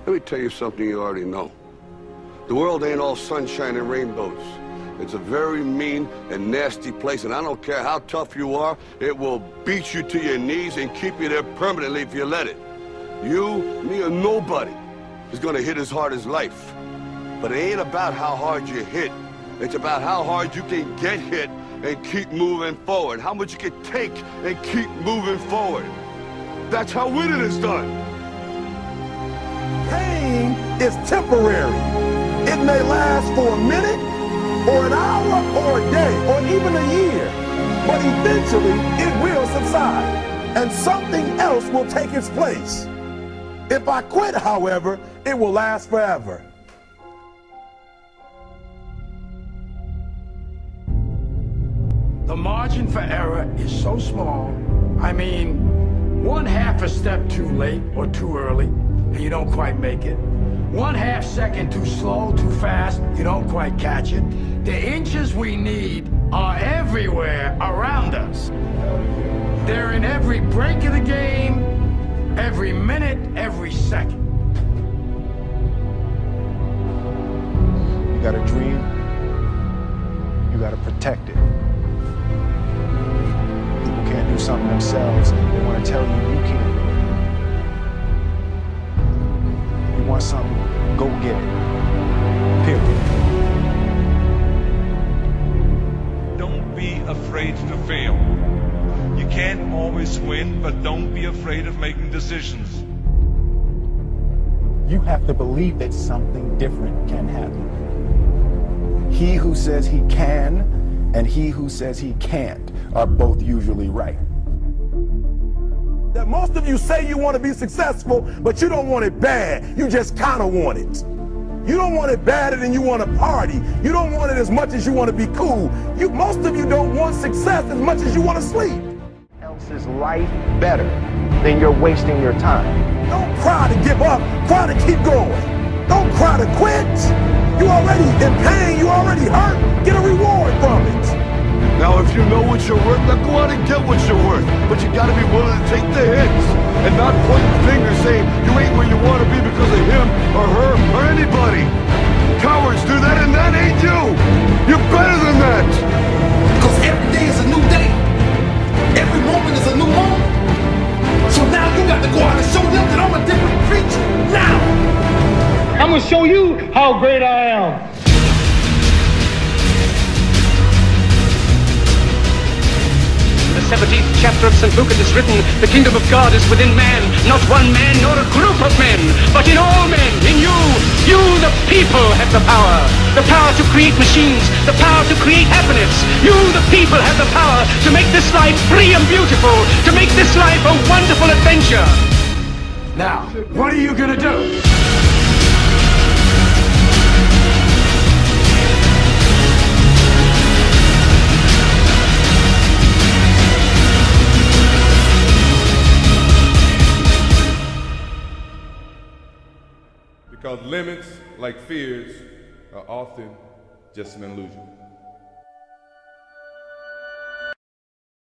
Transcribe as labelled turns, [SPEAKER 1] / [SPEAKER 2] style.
[SPEAKER 1] Let me tell you something you already know. The world ain't all sunshine and rainbows. It's a very mean and nasty place, and I don't care how tough you are, it will beat you to your knees and keep you there permanently if you let it. You, me, or nobody is gonna hit as hard as life. But it ain't about how hard you hit. It's about how hard you can get hit and keep moving forward. How much you can take and keep moving forward. That's how winning is done.
[SPEAKER 2] Pain is temporary. It may last for a minute, or an hour, or a day, or even a year. But eventually, it will subside, and something else will take its place. If I quit, however, it will last forever.
[SPEAKER 3] The margin for error is so small. I mean, 1/2 a step too late or too early, and you don't quite make it. 1/2 second too slow, too fast, you don't quite catch it. The inches we need are everywhere around us. They're in every break of the game, every minute, every second.
[SPEAKER 4] You got a dream, you got to protect it. People can't do something themselves, they want to tell you you can't. You want something, go get it. Period.
[SPEAKER 5] Don't be afraid to fail. You can't always win, but don't be afraid of making decisions.
[SPEAKER 4] You have to believe that something different can happen. He who says he can and he who says he can't are both usually right.
[SPEAKER 2] That most of you say you want to be successful, but you don't want it bad. You just kind of want it. You don't want it badder than you want to party. You don't want it as much as you want to be cool. Most of you don't want success as much as you want to sleep.
[SPEAKER 4] Else's life better than you're wasting your time.
[SPEAKER 2] Don't cry to give up. Cry to keep going. Don't cry to quit. You already in pain. You already hurt. Get a reward from it.
[SPEAKER 1] Now, if you know what you're worth, now go out and get what you're worth. But you gotta be willing to take the hits and not point fingers saying you ain't where you want to be because of him or her or anybody. Cowards do that, and that ain't you. You're better than that.
[SPEAKER 2] Because every day is a new day. Every moment is a new moment. So now you got to go out and show them that I'm a different creature. Now!
[SPEAKER 6] I'm going to show you how great I am.
[SPEAKER 7] In the 17th chapter of St. Luke it is written, the kingdom of God is within man, not one man nor a group of men, but in all men, in you. You, the people, have the power to create machines, the power to create happiness. You, the people, have the power to make this life free and beautiful, to make this life a wonderful adventure.
[SPEAKER 3] Now, what are you gonna do?
[SPEAKER 8] Because limits, like fears, are often just an illusion.